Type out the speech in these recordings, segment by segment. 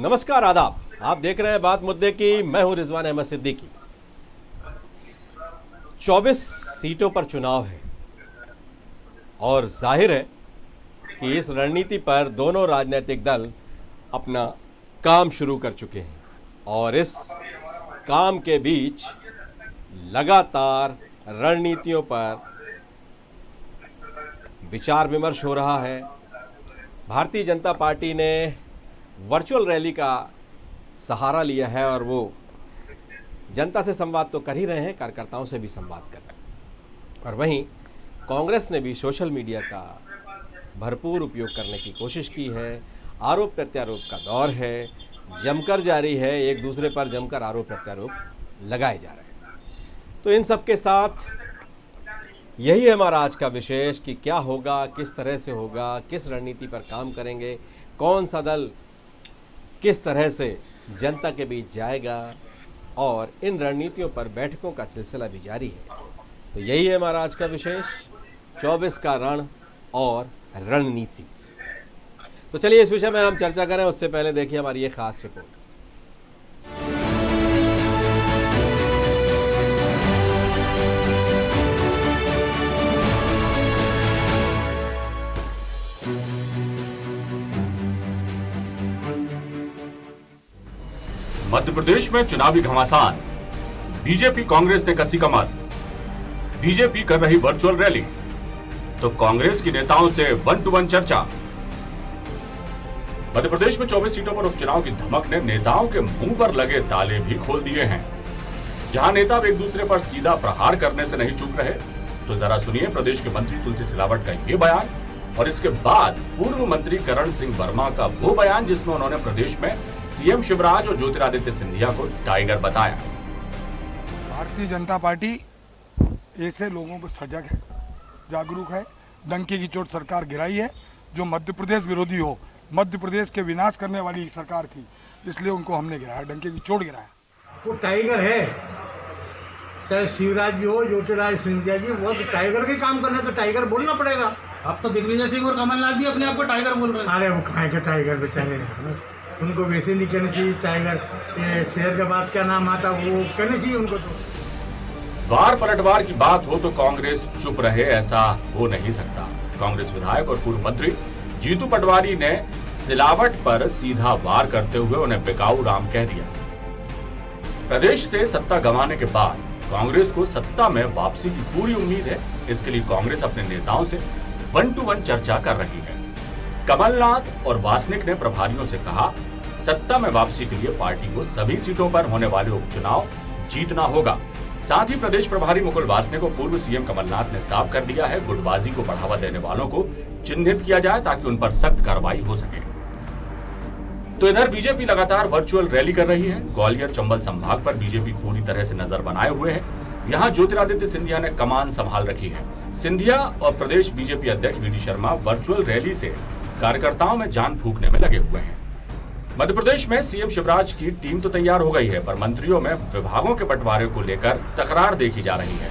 नमस्कार, आदाब। आप देख रहे हैं बात मुद्दे की। मैं हूं रिजवान अहमद सिद्दीकी। 24 सीटों पर चुनाव है और जाहिर है कि इस रणनीति पर दोनों राजनीतिक दल अपना काम शुरू कर चुके हैं और इस काम के बीच लगातार रणनीतियों पर विचार विमर्श हो रहा है। भारतीय जनता पार्टी ने वर्चुअल रैली का सहारा लिया है और वो जनता से संवाद तो कर ही रहे हैं, कार्यकर्ताओं से भी संवाद कर रहे हैं। और वहीं कांग्रेस ने भी सोशल मीडिया का भरपूर उपयोग करने की कोशिश की है। आरोप प्रत्यारोप का दौर है, जमकर जारी है, एक दूसरे पर जमकर आरोप प्रत्यारोप लगाए जा रहे हैं। तो इन सब के साथ यही है हमारा आज का विशेष कि क्या होगा, किस तरह से होगा, किस रणनीति पर काम करेंगे, कौन सा दल किस तरह से जनता के बीच जाएगा और इन रणनीतियों पर बैठकों का सिलसिला भी जारी है। तो यही है हमारा आज का विशेष, 24 का रण और रणनीति। तो चलिए इस विषय में हम चर्चा करें। उससे पहले देखिए हमारी ये खास रिपोर्ट। मध्य प्रदेश में चुनावी घमासान, बीजेपी कांग्रेस ने कसी कमर। बीजेपी कर रही वर्चुअल रैली तो कांग्रेस की नेताओं से 1-to-1 चर्चा। मध्य प्रदेश में 24 सीटों पर उपचुनाव की धमक ने नेताओं के मुंह पर लगे ताले भी खोल दिए हैं। जहां नेता एक दूसरे पर सीधा प्रहार करने से नहीं चूक रहे, तो जरा सुनिए प्रदेश के मंत्री तुलसी सिलावट का ये बयान और इसके बाद पूर्व मंत्री करण सिंह वर्मा का वो बयान जिसमें उन्होंने प्रदेश में सीएम शिवराज और ज्योतिरादित्य सिंधिया को टाइगर बताया। भारतीय जनता पार्टी ऐसे लोगों को सजग है, जागरूक है। डंके की चोट सरकार गिराई है जो मध्य प्रदेश विरोधी हो, मध्य प्रदेश के विनाश करने वाली सरकार थी, इसलिए उनको हमने गिराया, डंके की चोट गिराया। वो टाइगर है, चाहे शिवराज भी हो, ज्योतिरादित्य सिंधिया जी, वो तो टाइगर के काम करना है तो टाइगर बोलना पड़ेगा। अब तो दिग्विजय सिंह और कमलनाथ भी अपने आप को टाइगर बोल रहे हैं। अरे वो खाए के टाइगर बेचारे, उनको वैसे नहीं कहना चाहिए टाइगर। ये शेर के बाद क्या नाम आता वो कहना चाहिए उनको। तो वार पलटवार की बात हो तो कांग्रेस चुप रहे, ऐसा हो नहीं सकता। कांग्रेस विधायक और पूर्व मंत्री जीतू पटवारी ने सिलावट पर सीधा वार करते हुए उन्हें बिकाऊ राम कह दिया। प्रदेश से सत्ता गंवाने के बाद कांग्रेस को सत्ता में वापसी की पूरी उम्मीद है। इसके लिए कांग्रेस अपने नेताओं से 1-to-1 चर्चा कर रही है। कमलनाथ और वासनिक ने प्रभारियों से कहा, सत्ता में वापसी के लिए पार्टी को सभी सीटों पर होने वाले उपचुनाव जीतना होगा। साथ ही प्रदेश प्रभारी मुकुल वासनिक को पूर्व सीएम कमलनाथ ने साफ कर दिया है, गुटबाजी को बढ़ावा देने वालों को चिन्हित किया जाए ताकि उन पर सख्त कार्रवाई हो सके। तो इधर बीजेपी लगातार वर्चुअल रैली कर रही है। ग्वालियर चंबल संभाग पर बीजेपी पूरी तरह से नजर बनाए हुए है। यहाँ ज्योतिरादित्य सिंधिया ने कमान संभाल रखी है। सिंधिया और प्रदेश बीजेपी अध्यक्ष V D Sharma virtual rally से कार्यकर्ताओं में जान फूंकने में लगे हुए हैं। मध्य प्रदेश में सीएम शिवराज की टीम तो तैयार हो गई है, पर मंत्रियों में विभागों के बंटवारे को लेकर तकरार देखी जा रही है।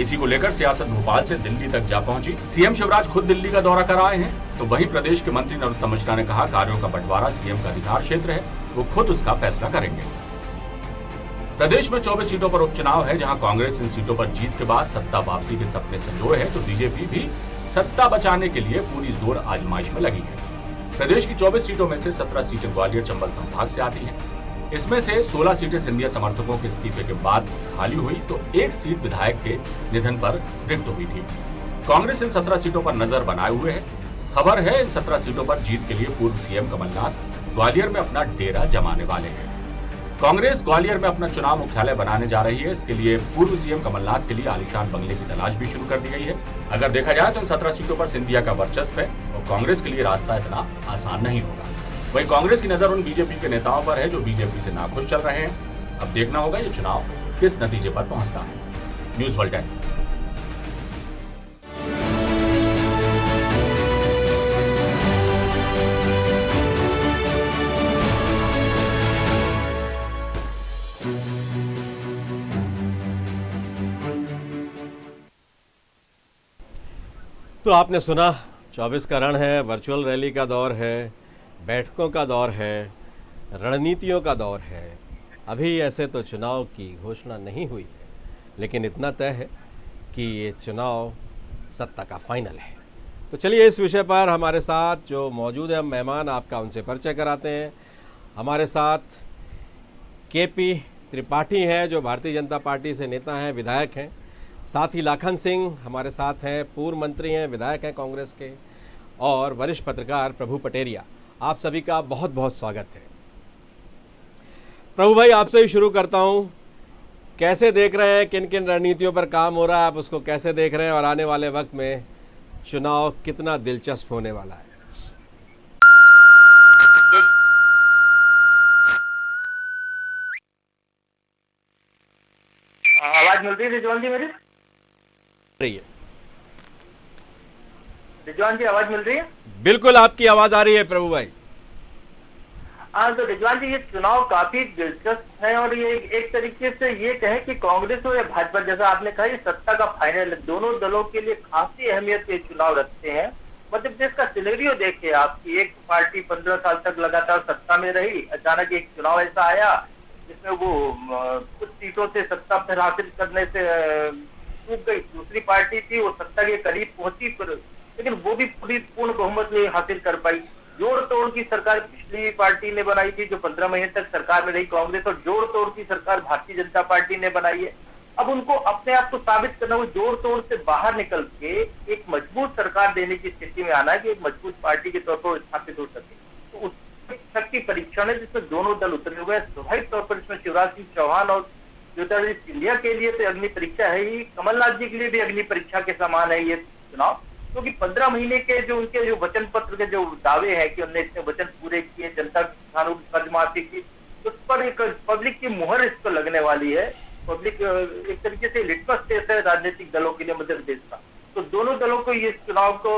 इसी को लेकर सियासत भोपाल से दिल्ली तक जा पहुंची। सीएम शिवराज खुद दिल्ली का दौरा कर आए हैं, तो वहीं प्रदेश के मंत्री नरोत्तम मिश्रा ने कहा, कार्यों का बंटवारा सीएम का अधिकार क्षेत्र है, वो खुद उसका फैसला करेंगे। प्रदेश में 24 सीटों पर उपचुनाव है, जहां कांग्रेस इन सीटों पर जीत के बाद सत्ता वापसी के सपने संजोए है, तो बीजेपी भी सत्ता बचाने के लिए पूरी जोर आजमाइश में लगी है। प्रदेश की 24 सीटों में से 17 सीटें ग्वालियर चंबल संभाग से आती हैं। इसमें से 16 सीटें सिंधिया समर्थकों के इस्तीफे के बाद खाली हुई, तो एक सीट विधायक के निधन पर रिक्त हुई थी। कांग्रेस इन 17 सीटों पर नजर बनाए हुए है। खबर है इन 17 सीटों पर जीत के लिए पूर्व सीएम कमलनाथ ग्वालियर में अपना डेरा जमाने वाले हैं। कांग्रेस ग्वालियर में अपना चुनाव मुख्यालय बनाने जा रही है। इसके लिए पूर्व सीएम कमलनाथ के लिए आलीशान बंगले की तलाश भी शुरू कर दी गई है। अगर देखा जाए तो इन 17 सीटों पर सिंधिया का वर्चस्व है और कांग्रेस के लिए रास्ता इतना आसान नहीं होगा। वहीं कांग्रेस की नजर उन बीजेपी के नेताओं पर है जो बीजेपी से नाखुश चल रहे हैं। अब देखना होगा ये चुनाव किस नतीजे पर पहुंचता है। News world desk. तो आपने सुना, 24 का रण है, वर्चुअल रैली का दौर है, बैठकों का दौर है। रणनीतियों का दौर है। अभी ऐसे तो चुनाव की घोषणा नहीं हुई है, लेकिन इतना तय है कि ये चुनाव सत्ता का फाइनल है। तो चलिए इस विषय पर हमारे साथ जो मौजूद है मेहमान, आपका उनसे परिचय कराते हैं। हमारे साथ केपी त्रिपाठी हैं, जो भारतीय जनता पार्टी से नेता हैं, विधायक हैं। साथ ही लाखन सिंह हमारे साथ हैं, पूर्व मंत्री हैं, विधायक हैं कांग्रेस के। और वरिष्ठ पत्रकार प्रभु पटेरिया। आप सभी का बहुत बहुत स्वागत है। प्रभु भाई, आपसे ही शुरू करता हूं। कैसे देख रहे हैं, किन किन रणनीतियों पर काम हो रहा है, आप उसको कैसे देख रहे हैं, और आने वाले वक्त में चुनाव कितना दिलचस्प होने वाला है? आवाज मिल रही है रिजवान जी मेरी? रही है। रिजवान जी आवाज मिल रही है? बिल्कुल आपकी आवाज आ रही है प्रभु भाई। हाँ, तो रिजवान जी ये चुनाव काफी दिलचस्प है और ये एक तरीके से ये कहें कि कांग्रेस हो या भाजपा, जैसा आपने कहा, ये सत्ता का फाइनल है। दोनों दलों के लिए खासी अहमियत ये चुनाव रखते हैं। मध्य प्रदेश का सिनेरियो देखिए आपकी, एक पार्टी 15 साल तक लगातार सत्ता में रही, अचानक एक चुनाव ऐसा आया जिसमें वो कुछ सीटों से सत्ता फिर हासिल करने से चूक गई। दूसरी पार्टी थी, वो सत्ता के करीब पहुंची, लेकिन वो भी पूर्ण बहुमत नहीं हासिल कर पाई। जोड़ तोड़ की सरकार पिछली पार्टी ने बनाई थी, जो 15 महीने तक सरकार में रही कांग्रेस, और जोड़ तोड़ की सरकार भारतीय जनता पार्टी ने बनाई है। अब उनको अपने आप को साबित करना, वो जोड़ तोड़ से बाहर निकल के एक मजबूत सरकार देने की स्थिति में आना है कि एक मजबूत पार्टी के तौर पर स्थापित हो सके। तो उस शक्ति परीक्षण है जिसमें दोनों दल उतरे हुए हैं। स्वाभाविक तौर पर इसमें शिवराज सिंह चौहान और ज्योतिरादित्य सिंधिया के लिए तो अग्नि परीक्षा है ही, कमलनाथ जी के लिए भी अग्नि परीक्षा के समान है ये चुनाव, क्योंकि 15 महीने के जो उनके जो वचन पत्र के जो दावे हैं कि उन्होंने इतने वचन पूरे किए, जनता किसानों की कर्ज माफी की, उस पर एक पब्लिक की मुहर इस पर लगने वाली है। पब्लिक एक तरीके से लिटमस टेस्ट है राजनीतिक दलों के लिए मध्य प्रदेश का। तो दोनों दलों को ये चुनाव को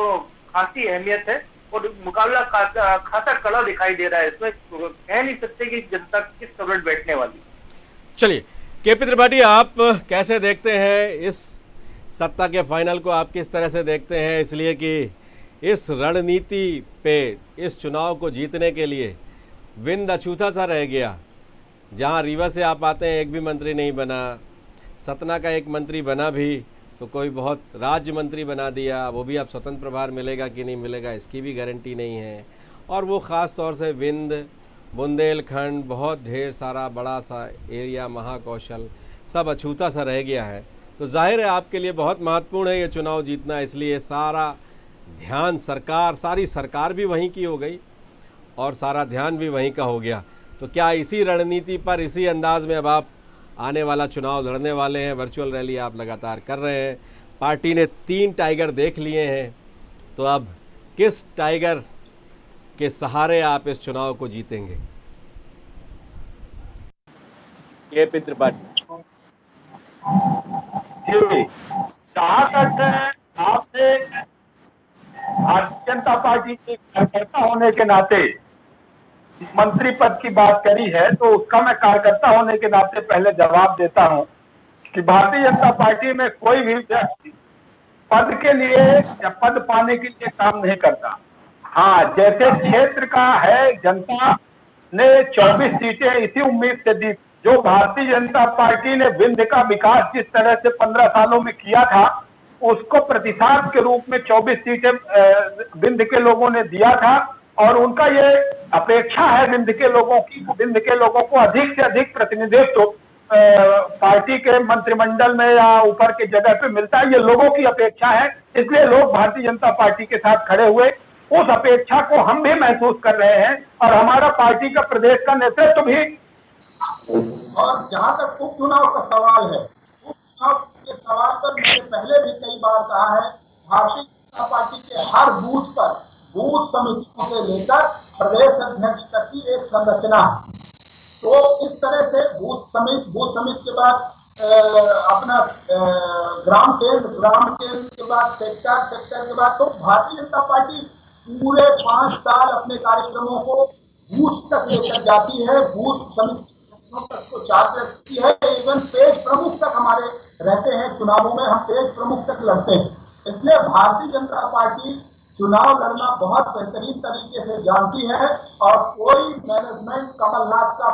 खासी अहमियत है और मुकाबला खासा कड़ा दिखाई दे रहा है। इसमें कह नहीं सकते कि जनता किस तरह बैठने वाली। चलिए केपी त्रिपाठी, आप कैसे देखते हैं इस सत्ता के फाइनल को? आप किस तरह से देखते हैं? इसलिए कि इस रणनीति पे इस चुनाव को जीतने के लिए विंद अछूता सा रह गया। जहां रीवा से आप आते हैं, एक भी मंत्री नहीं बना। सतना का एक मंत्री बना भी तो कोई बहुत राज्य मंत्री बना दिया, वो भी अब स्वतंत्र प्रभार मिलेगा कि नहीं मिलेगा इसकी भी गारंटी नहीं है। और वो ख़ास तौर से विंद, बुंदेलखंड, बहुत ढेर सारा बड़ा सा एरिया, महाकौशल, सब अछूता सा रह गया है। तो जाहिर है आपके लिए बहुत महत्वपूर्ण है ये चुनाव जीतना, इसलिए सारा ध्यान सारी सरकार भी वहीं की हो गई और सारा ध्यान भी वहीं का हो गया। तो क्या इसी रणनीति पर, इसी अंदाज में अब आप आने वाला चुनाव लड़ने वाले हैं? वर्चुअल रैली आप लगातार कर रहे हैं, पार्टी ने 3 टाइगर देख लिए हैं, तो अब किस टाइगर के सहारे आप इस चुनाव को जीतेंगे? केपी त्रिपाठी जी, जहाँ तक आपने भारतीय जनता पार्टी के कार्यकर्ता होने के नाते मंत्री पद की बात करी है, तो उसका मैं कार्यकर्ता होने के नाते पहले जवाब देता हूं कि भारतीय जनता पार्टी में कोई भी व्यक्ति पद के लिए या पद पाने के लिए काम नहीं करता। हाँ, जैसे क्षेत्र का है, जनता ने 24 सीटें इसी उम्मीद से दी। जो भारतीय जनता पार्टी ने विंध्य का विकास जिस तरह से 15 सालों में किया था, उसको प्रतिसाद के रूप में 24 सीटें विंध्य के लोगों ने दिया था। और उनका ये अपेक्षा है विंध्य के लोगों की, विंध्य के लोगों को अधिक से अधिक प्रतिनिधित्व पार्टी के मंत्रिमंडल में या ऊपर के जगह पे मिलता है, ये लोगों की अपेक्षा है। इसलिए लोग भारतीय जनता पार्टी के साथ खड़े हुए। उस अपेक्षा को हम भी महसूस कर रहे हैं और हमारा पार्टी का प्रदेश का नेतृत्व भी। और जहां तक उपचुनाव का सवाल है, उपचुनाव के सवाल पर मैंने पहले भी कई बार कहा है, भारतीय जनता पार्टी के हर बूथ पर बूथ समितियों से लेकर प्रदेश अध्यक्ष तक की एक संरचना है। तो इस तरह से बूथ समिति के बाद अपना ग्राम केंद्र के बाद सेक्टर के बाद, तो भारतीय जनता पार्टी पूरे 5 साल अपने कार्यक्रमों को बूथ तक लेकर जाती है, बूथ समिति तक को चार्ज रखती है। इवन पेज प्रमुख तक हमारे रहते हैं चुनावों में, हम पेज प्रमुख तक लड़ते हैं। इसलिए भारतीय जनता पार्टी चुनाव लड़ना बहुत बेहतरीन तरीके से जानती है और कोई मैनेजमेंट कमलनाथ का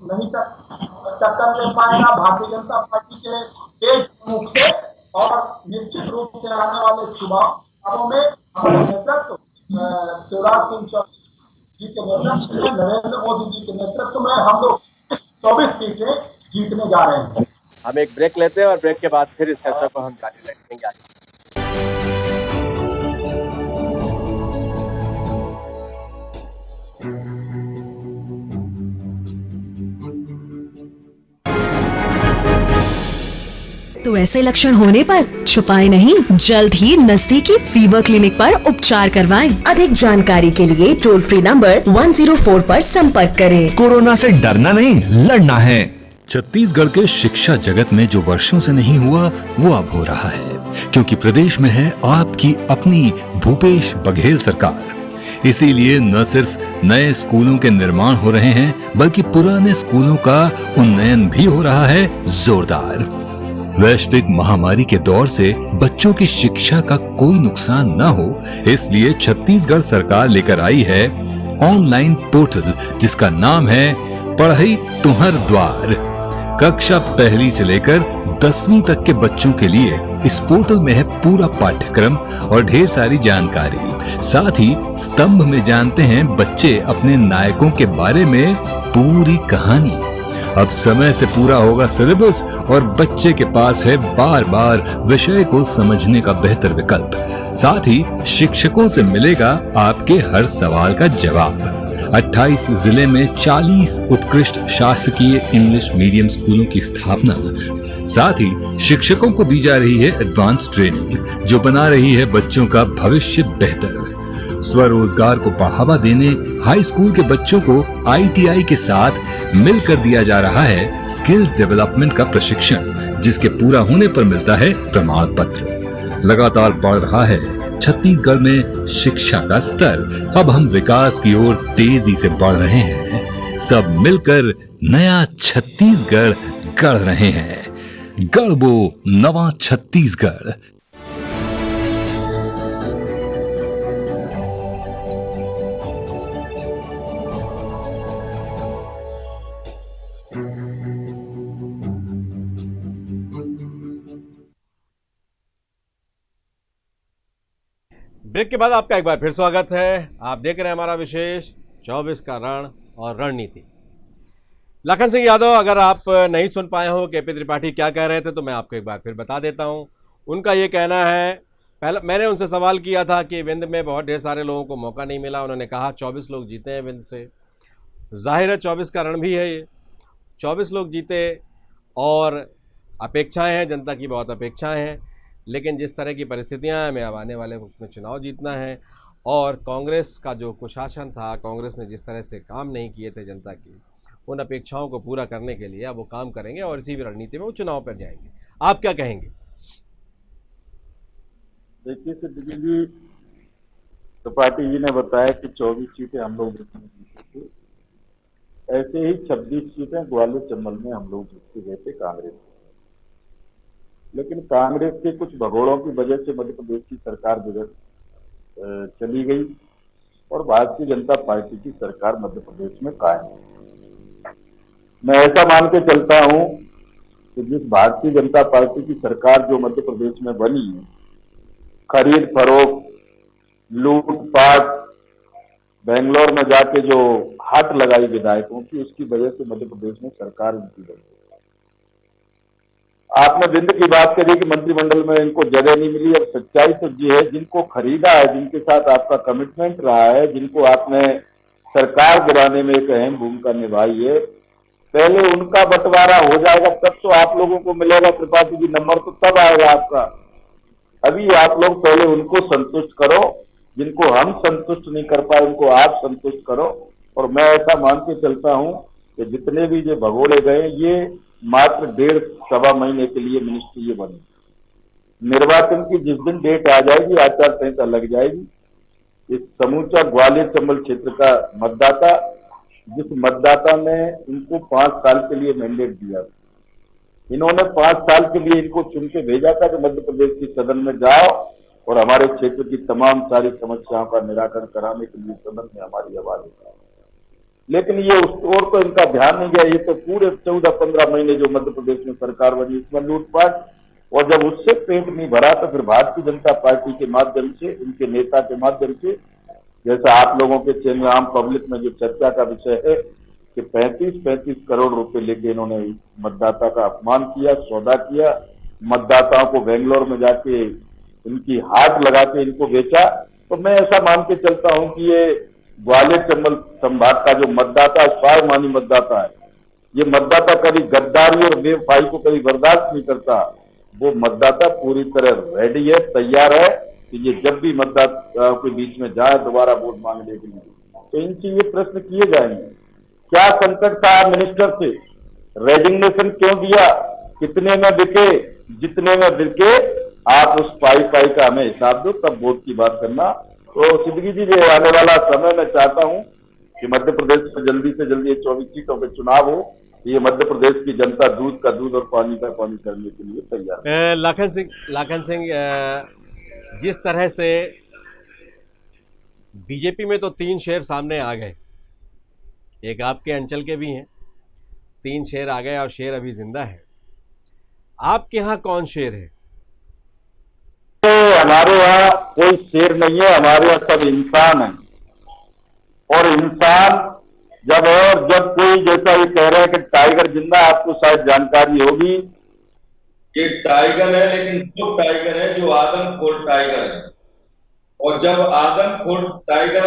नहीं टक्कर दे पाएगा भारतीय जनता पार्टी के तेज मुख से। और निश्चित रूप से आने वाले चुनावों में हमारे नेतृत्व शिवराज सिंह चौहान जी के नेतृत्व में, नरेंद्र मोदी जी के नेतृत्व में हम लोग 24 सीटें जीतने जा रहे हैं। हम एक ब्रेक लेते हैं और ब्रेक के बाद फिर इस चर्चा को हम जारी रखेंगे आगे। तो ऐसे लक्षण होने पर छुपाए नहीं, जल्द ही नजदीकी फीवर क्लिनिक पर उपचार करवाएं। अधिक जानकारी के लिए टोल फ्री नंबर 104 पर संपर्क करें। कोरोना से डरना नहीं, लड़ना है। छत्तीसगढ़ के शिक्षा जगत में जो वर्षों से नहीं हुआ वो अब हो रहा है, क्योंकि प्रदेश में है आपकी अपनी भूपेश बघेल सरकार। इसीलिए न सिर्फ नए स्कूलों के निर्माण हो रहे हैं, बल्कि पुराने स्कूलों का उन्नयन भी हो रहा है जोरदार। वैश्विक महामारी के दौर से बच्चों की शिक्षा का कोई नुकसान न हो, इसलिए छत्तीसगढ़ सरकार लेकर आई है ऑनलाइन पोर्टल जिसका नाम है पढ़ई तुहर द्वार। कक्षा पहली से लेकर 10वीं तक के बच्चों के लिए इस पोर्टल में है पूरा पाठ्यक्रम और ढेर सारी जानकारी। साथ ही स्तंभ में जानते हैं बच्चे अपने नायकों के बारे में पूरी कहानी। अब समय से पूरा होगा सिलेबस और बच्चे के पास है बार बार विषय को समझने का बेहतर विकल्प। साथ ही शिक्षकों से मिलेगा आपके हर सवाल का जवाब। 28 जिले में 40 उत्कृष्ट शासकीय इंग्लिश मीडियम स्कूलों की स्थापना। साथ ही शिक्षकों को दी जा रही है एडवांस ट्रेनिंग जो बना रही है बच्चों का भविष्य बेहतर। स्वरोजगार को बढ़ावा देने हाई स्कूल के बच्चों को ITI के साथ मिलकर दिया जा रहा है स्किल डेवलपमेंट का प्रशिक्षण, जिसके पूरा होने पर मिलता है प्रमाण पत्र। लगातार बढ़ रहा है छत्तीसगढ़ में शिक्षा का स्तर। अब हम विकास की ओर तेजी से बढ़ रहे हैं। सब मिलकर नया छत्तीसगढ़ गढ़ रहे हैं। गढ़बो नवा छत्तीसगढ़। ब्रेक के बाद आपका एक बार फिर स्वागत है। आप देख रहे हैं हमारा विशेष 24 का रण और रणनीति। लखन सिंह यादव, अगर आप नहीं सुन पाए हो केपी त्रिपाठी क्या कह रहे थे तो मैं आपको एक बार फिर बता देता हूं। उनका ये कहना है, पहले मैंने उनसे सवाल किया था कि विंध्य में बहुत ढेर सारे लोगों को मौका नहीं मिला। उन्होंने कहा 24 लोग जीते हैं विंध्य से। जाहिर है 24 का रण भी है ये। 24 लोग जीते और अपेक्षाएँ हैं, जनता की बहुत अपेक्षाएँ हैं, लेकिन जिस तरह की परिस्थितियां हैं, हमें अब आने वाले वक्त में चुनाव जीतना है। और कांग्रेस का जो कुशासन था, कांग्रेस ने जिस तरह से काम नहीं किए थे जनता की, उन अपेक्षाओं को पूरा करने के लिए अब वो काम करेंगे और इसी भी रणनीति में वो चुनाव पर जाएंगे। आप क्या कहेंगे? देखिए जी, त्रिपाठी जी ने बताया कि 24 सीटें हम लोग जीते थे, ऐसे ही 26 सीटें ग्वालियर चंबल में हम लोग जीतते गए थे कांग्रेस। लेकिन कांग्रेस के कुछ भगोड़ों की वजह से मध्य प्रदेश की सरकार बिगड़ चली गई और भारतीय जनता पार्टी की सरकार मध्य प्रदेश में कायम है। मैं ऐसा मान के चलता हूं कि जिस भारतीय जनता पार्टी की सरकार जो मध्य प्रदेश में बनी है, खरीद फरोख्त, लूटपाट, बेंगलोर में जाके जो हाट लगाई विधायकों की, उसकी वजह से मध्य प्रदेश में सरकार उनकी बनी। आपने विंध्य की बात करी कि मंत्रिमंडल में इनको जगह नहीं मिली। अब सच्चाई तो ये है, जिनको खरीदा है, जिनके साथ आपका कमिटमेंट रहा है, जिनको आपने सरकार गिराने में एक अहम भूमिका निभाई है, पहले उनका बंटवारा हो जाएगा तब तो आप लोगों को मिलेगा। त्रिपाठी जी, नंबर तो तब आएगा आपका। अभी आप लोग पहले उनको संतुष्ट करो, जिनको हम संतुष्ट नहीं कर पाए उनको आप संतुष्ट करो। और मैं ऐसा मान के चलता हूं कि जितने भी जो भगोड़े गए, ये मात्र 1.5-1.25 महीने के लिए मिनिस्ट्री ये बनी। निर्वाचन की जिस दिन डेट आ जाएगी, आचार संहिता लग जाएगी, इस समूचा ग्वालियर चंबल क्षेत्र का मतदाता, जिस मतदाता ने इनको 5 साल के लिए मैंडेट दिया, इन्होंने 5 साल के लिए इनको चुन के भेजा था कि मध्य प्रदेश की सदन में जाओ और हमारे क्षेत्र की तमाम सारी समस्याओं का निराकरण कराने के लिए सदन में हमारी आवाज उठाई। लेकिन ये उस ओर तो इनका ध्यान नहीं गया। ये तो पूरे 14-15 महीने जो मध्य प्रदेश में सरकार बनी इसमें लूटपाट, और जब उससे पेट नहीं भरा तो फिर भारतीय जनता पार्टी के माध्यम से, उनके नेता के माध्यम से, जैसा आप लोगों के चैनल आम पब्लिक में जो चर्चा का विषय है कि 35-35 करोड़ रुपए लेके इन्होंने मतदाता का अपमान किया, सौदा किया, मतदाताओं को बेंगलोर में जाके इनकी हाथ लगा के इनको बेचा। तो मैं ऐसा मान के चलता हूं कि ये ग्वालियर चंबल संभाग का जो मतदाता, स्वाभिमानी मतदाता है, ये मतदाता कभी गद्दारी और बेवफाई को कभी बर्दाश्त नहीं करता। वो मतदाता पूरी तरह रेडी है, तैयार है कि ये जब भी मतदाता के बीच में जाए दोबारा वोट मांगने के लिए, तो इनसे ये प्रश्न किए जाएंगे। क्या संकट था मिनिस्टर से, रेजिग्नेशन क्यों दिया, कितने में बिके, जितने में बिके आप उस पाई का हमें हिसाब दो, तब वोट की बात करना। तो सिद्धगी जी, ये आने वाला समय मैं चाहता हूं कि मध्य प्रदेश में जल्दी से जल्दी 24 सीटों पे चुनाव हो। ये मध्य प्रदेश की जनता दूध का दूध और पानी का पानी करने के लिए तैयार है। लाखन सिंह, जिस तरह से बीजेपी में तो 3 शेर सामने आ गए, एक आपके अंचल के भी हैं, 3 शेर आ गए और शेर अभी जिंदा है। आपके यहाँ कौन शेर है? हमारे यहाँ कोई शेर नहीं है, हमारे यहाँ सब इंसान है। और इंसान जब कोई, जैसा ये कह रहे हैं कि टाइगर जिंदा, आपको शायद जानकारी होगी, ये टाइगर है, लेकिन वो टाइगर है जो आदमखोर टाइगर है। और जब आदमखोर टाइगर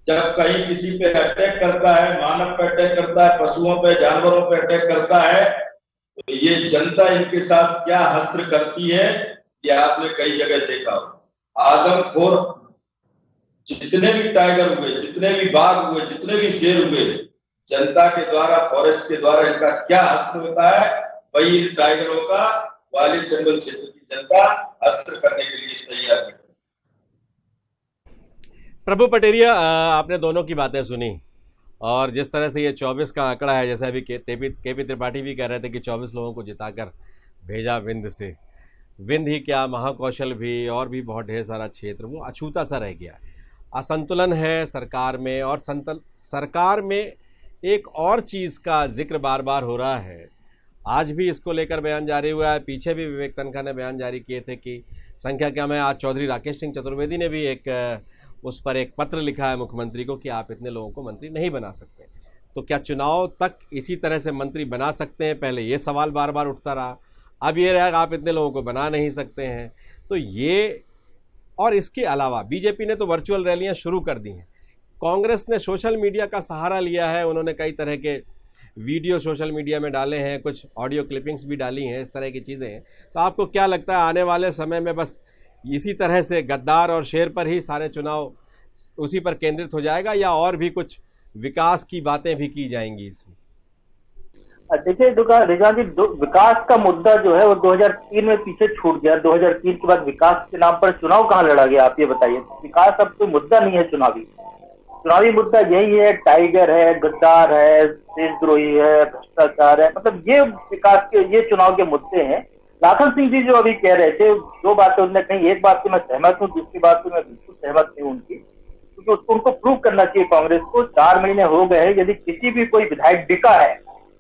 जब कहीं किसी पे अटैक करता है, मानव पे अटैक करता है, पशुओं पे, जानवरों पे अटैक करता है, तो ये जनता इनके साथ क्या हस्त्र करती है ये आपने कई जगह देखा हो। आदमखोर जितने भी टाइगर हुए, जितने भी बाघ हुए, जितने भी शेर हुए, जनता के द्वारा, फॉरेस्ट के द्वारा इनका क्या हस्त्र होता है, वही इन टाइगरों का ग्वालियर चंबल क्षेत्र की जनता हस्त्र करने के लिए तैयार है। प्रभु पटेरिया, आपने दोनों की बातें सुनी और जिस तरह से ये 24 का आंकड़ा है, जैसे अभी केपी त्रिपाठी भी कह रहे थे कि 24 लोगों को जिताकर भेजा विंध्य से। विंध्य ही क्या, महाकौशल भी और भी बहुत ढेर सारा क्षेत्र वो अछूता सा रह गया। असंतुलन है सरकार में, और सरकार में एक और चीज़ का जिक्र बार बार हो रहा है। आज भी इसको लेकर बयान जारी हुआ है, पीछे भी विवेक तनखा ने बयान जारी किए थे कि संख्या क्या में। आज चौधरी राकेश सिंह चतुर्वेदी ने भी उस पर एक पत्र लिखा है मुख्यमंत्री को कि आप इतने लोगों को मंत्री नहीं बना सकते। तो क्या चुनाव तक इसी तरह से मंत्री बना सकते हैं? पहले ये सवाल बार बार उठता रहा, अब ये रहा आप इतने लोगों को बना नहीं सकते हैं। तो ये, और इसके अलावा बीजेपी ने तो वर्चुअल रैलियां शुरू कर दी हैं, कांग्रेस ने सोशल मीडिया का सहारा लिया है, उन्होंने कई तरह के वीडियो सोशल मीडिया में डाले हैं, कुछ ऑडियो क्लिपिंग्स भी डाली हैं, इस तरह की चीज़ें हैं। तो आपको क्या लगता है आने वाले समय में बस इसी तरह से गद्दार और शेर पर ही सारे चुनाव उसी पर केंद्रित हो जाएगा, या और भी कुछ विकास की बातें भी की जाएंगी इसमें? देखिए रिजवान जी, विकास का मुद्दा जो है वो 2003 में पीछे छूट गया। 2003 के बाद विकास के नाम पर चुनाव कहाँ लड़ा गया, आप ये बताइए। विकास अब कोई मुद्दा नहीं है चुनावी मुद्दा यही है, टाइगर है, गद्दार है, देशद्रोही है, भ्रष्टाचार है, मतलब ये विकास के, ये चुनाव के मुद्दे हैं। लाखन सिंह जी जो अभी कह रहे थे, 2 बातें उन्होंने कही, एक बात से मैं सहमत हूँ, दूसरी बात से मैं बिल्कुल सहमत नहीं हूँ उनकी, क्योंकि उसको उनको प्रूव करना चाहिए कांग्रेस को। 4 महीने हो गए हैं, यदि किसी भी कोई विधायक बिका है,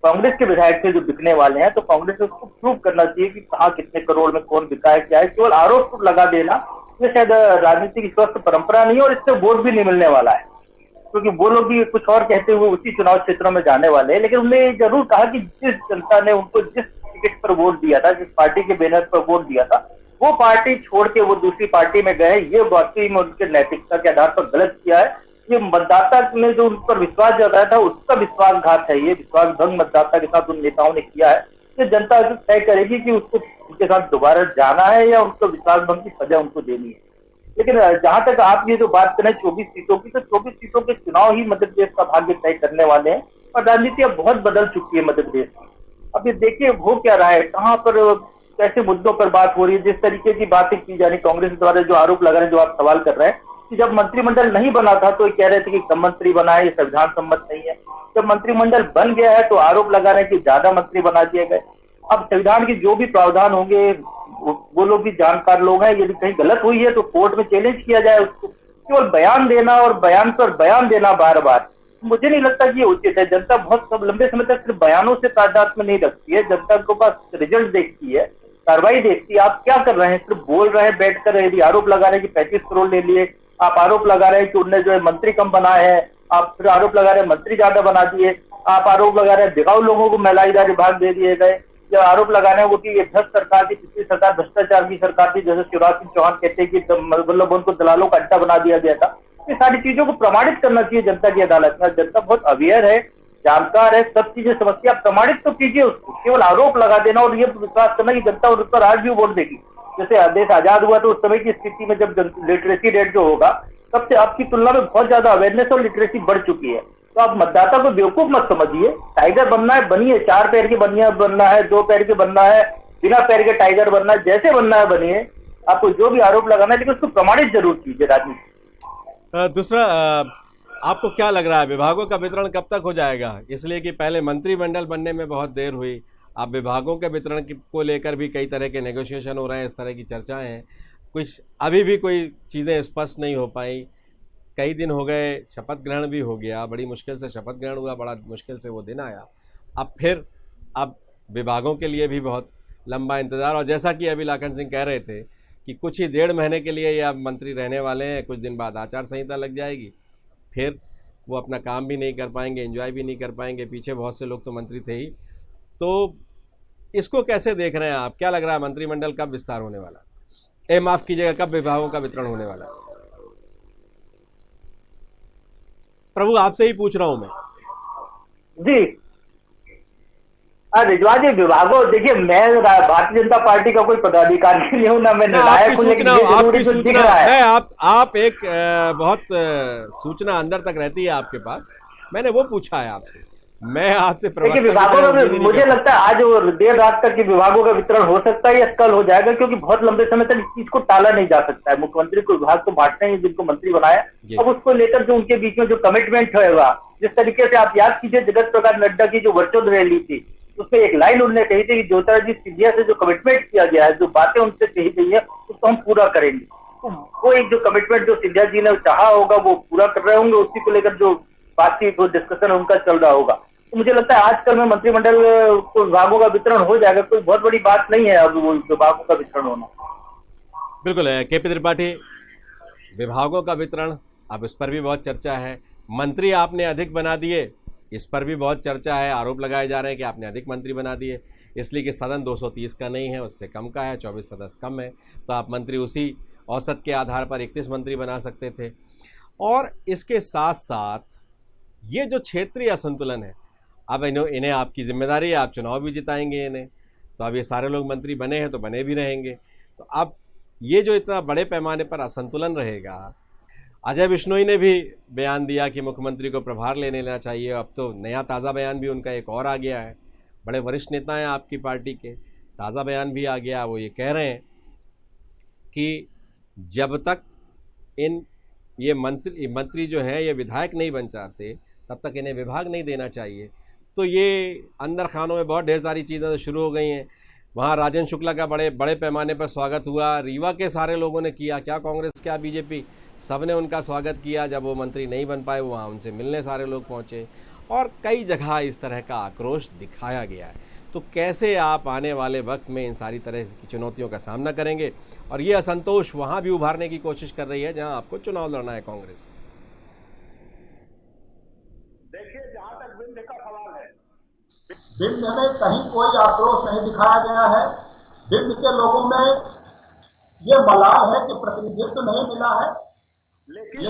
कांग्रेस के विधायक से जो बिकने वाले हैं, तो कांग्रेस को उसको प्रूव करना चाहिए कि कहाँ कितने करोड़ में कौन बिका है, क्या है। केवल आरोप लगा देना ये शायद राजनीति की स्वस्थ परंपरा नहीं है, और इससे वोट भी नहीं मिलने वाला है, क्योंकि वो लोग भी कुछ और कहते हुए उसी चुनाव क्षेत्रों में जाने वाले हैं। लेकिन उन्होंने जरूर कहा कि जिस जनता ने उनको जिस टिकट पर वोट दिया था, जिस पार्टी के बैनर पर वोट दिया था, वो पार्टी छोड़ के वो दूसरी पार्टी में गए, ये वाकई में उनके नैतिकता के आधार पर गलत किया है। ये मतदाता ने जो उन पर विश्वास जताया था उसका विश्वासघात है, ये विश्वासभंग मतदाता के साथ उन नेताओं ने किया है। ये जनता तय करेगी कि उसको उनके साथ दोबारा जाना है या उनको विश्वासभंग की सजा उनको देनी है। लेकिन जहां तक आप ये जो बात करें 24 सीटों की, तो 24 सीटों के चुनाव ही मध्य प्रदेश का भाग्य तय करने वाले हैं, और राजनीति अब बहुत बदल चुकी है मध्य प्रदेश में। अब ये देखिए हो क्या रहा है, कहाँ पर कैसे मुद्दों पर बात हो रही है, जिस तरीके की बातें की जा रही कांग्रेस द्वारा, जो आरोप लगा रहे हैं, जो आप सवाल कर रहे हैं कि जब मंत्रिमंडल नहीं बना था तो कह रहे थे कि कम मंत्री बनाए, ये संविधान सम्मत नहीं है। जब मंत्रिमंडल बन गया है तो आरोप लगा रहे हैं कि ज्यादा मंत्री बना दिए गए। अब संविधान के जो भी प्रावधान होंगे वो लोग भी जानकार लोग हैं, यदि कहीं गलत हुई है तो कोर्ट में चैलेंज किया जाए उसको। केवल बयान देना और बयान पर बयान देना बार बार, मुझे नहीं लगता कि ये उचित है। जनता बहुत लंबे समय तक सिर्फ बयानों से तादाद में नहीं रखती है, जनता के पास रिजल्ट देखती है, कार्रवाई देखती है। आप क्या कर रहे हैं? सिर्फ बोल रहे हैं बैठकर, यदि आरोप लगा रहे हैं कि 35 करोड़ ले लिए, आप आरोप लगा रहे हैं कि उनने जो है मंत्री कम बनाए हैं, आप फिर आरोप लगा रहे हैं मंत्री ज्यादा बना दिए, आप आरोप लगा रहे हैं बिकाऊ लोगों को महिलादार विभाग दे दिए गए, या आरोप लगा रहे हैं वो कि ये भ्रष्ट सरकार थी, पिछली सरकार भ्रष्टाचार की सरकार थी, जैसे शिवराज सिंह चौहान कहते हैं कि मतलब उनको दलालों का अड्डा बना दिया गया था। ये सारी चीजों को प्रमाणित करना चाहिए जनता की अदालत में। जनता बहुत अवेयर है, जानकार है, सब चीजें समझती है। आप प्रमाणित तो कीजिए उसको, केवल आरोप लगा देना और ये विश्वास करना कि जनता उस पर आज भी वोट देगी। जैसे देश आजाद हुआ तो उस समय की स्थिति में जब लिटरेसी रेट जो होगा तब से आपकी तुलना में बहुत ज्यादा अवेयरनेस और लिटरेसी बढ़ चुकी है। तो आप मतदाता को बेवकूफ मत समझिए। टाइगर बनना है बनिए, 4 पैर के बनना है, 2 पैर के बनना है, बिना पैर के टाइगर बनना है, जैसे बनना है बनिए। आपको जो भी आरोप लगाना है लेकिन उसको प्रमाणित जरूर कीजिए राजनीति। दूसरा, आपको क्या लग रहा है विभागों का वितरण कब तक हो जाएगा? इसलिए कि पहले मंत्रिमंडल बनने में बहुत देर हुई, अब विभागों के वितरण को लेकर भी कई तरह के नेगोशिएशन हो रहे हैं, इस तरह की चर्चाएं हैं। कुछ अभी भी कोई चीज़ें स्पष्ट नहीं हो पाई। कई दिन हो गए, शपथ ग्रहण भी हो गया, बड़ी मुश्किल से शपथ ग्रहण हुआ, बड़ा मुश्किल से वो दिन आया। अब विभागों के लिए भी बहुत लंबा इंतज़ार, और जैसा कि अभी लाखन सिंह कह रहे थे कि कुछ ही 1.5 महीने के लिए ये अब मंत्री रहने वाले हैं, कुछ दिन बाद आचार संहिता लग जाएगी, फिर वो अपना काम भी नहीं कर पाएंगे, एंजॉय भी नहीं कर पाएंगे। पीछे बहुत से लोग तो मंत्री थे ही। तो इसको कैसे देख रहे हैं आप? क्या लग रहा है मंत्रिमंडल कब विस्तार होने वाला? माफ़ कीजिएगा, कब विभागों का वितरण होने वाला? प्रभु आपसे ही पूछ रहा हूं मैं। जी रिजवान जी, विभागों, देखिए मैं भारतीय जनता पार्टी का कोई पदाधिकारी नहीं हूँ, ना मैं निर्णायक हूँ, लेकिन आपकी सूचना है, आप एक बहुत सूचना अंदर तक रहती है आपके पास, मैंने वो पूछा है आपसे। मैं आपसे विभागों में मुझे लगता है आज और देर रात तक विभागों का वितरण हो सकता है या कल हो जाएगा, क्योंकि बहुत लंबे समय तक इस चीज को टाला नहीं जा सकता है। मुख्यमंत्री को विभाग को बांटने हैं जिनको मंत्री बनाया, अब उसको लेकर जो उनके बीच में जो कमिटमेंट होगा, जिस तरीके से आप याद कीजिए जगत प्रकाश नड्डा की जो वर्चुअल रैली थी, उसमें एक लाइन उन्होंने कही थी कि ज्योतिरादित्य सिंधिया से जो कमिटमेंट किया गया है, जो बातें उनसे कही गई है, उसको हम पूरा करेंगे। तो वो एक जो कमिटमेंट जो सिंधिया जी ने चाहा होगा वो पूरा कर रहे होंगे, उसी को लेकर जो बातचीत हो, डिस्कशन उनका चल रहा होगा। तो मुझे लगता है आजकल में मंत्रिमंडल को विभागों का वितरण हो जाएगा, कोई बहुत बड़ी बात नहीं है अब वो विभागों का वितरण होना। बिल्कुल है केपी त्रिपाठी, विभागों का वितरण, अब इस पर भी बहुत चर्चा है। मंत्री आपने अधिक बना दिए, इस पर भी बहुत चर्चा है, आरोप लगाए जा रहे हैं कि आपने अधिक मंत्री बना दिए, इसलिए कि सदन 230 का नहीं है, उससे कम का है, 24 सदस्य कम है, तो आप मंत्री उसी औसत के आधार पर 31 मंत्री बना सकते थे। और इसके साथ साथ ये जो क्षेत्रीय असंतुलन है, अब इन्हें आपकी जिम्मेदारी है, आप चुनाव भी जिताएंगे इन्हें, तो अब ये सारे लोग मंत्री बने हैं तो बने भी रहेंगे। तो अब ये जो इतना बड़े पैमाने पर असंतुलन रहेगा, अजय बिश्नोई ने भी बयान दिया कि मुख्यमंत्री को प्रभार ले लेना चाहिए। अब तो नया ताज़ा बयान भी उनका एक और आ गया है, बड़े वरिष्ठ नेता हैं आपकी पार्टी के, ताज़ा बयान भी आ गया। वो ये कह रहे हैं कि जब तक ये मंत्री जो हैं ये विधायक नहीं बन जाते तब तक इन्हें विभाग नहीं देना चाहिए। तो ये अंदर खानों में बहुत ढेर सारी चीज़ें तो शुरू हो गई हैं। वहाँ राजेंद्र शुक्ला का बड़े पैमाने पर स्वागत हुआ, रीवा के सारे लोगों ने किया, क्या कांग्रेस क्या बीजेपी, सब ने उनका स्वागत किया। जब वो मंत्री नहीं बन पाए वहाँ उनसे मिलने सारे लोग पहुँचे, और कई जगह इस तरह का आक्रोश दिखाया गया है। तो कैसे आप आने वाले वक्त में इन सारी तरह की चुनौतियों का सामना करेंगे? और ये असंतोष वहाँ भी उभारने की कोशिश कर रही है जहाँ आपको चुनाव लड़ना है कांग्रेस। देखिए, जहाँ तक विंध्य का सवाल है, विंध्य में कहीं कोई आक्रोश नहीं दिखाया गया है। विंध्य के लोगों में ये मलाल है कि प्रतिनिधित्व नहीं मिला है, लेकिन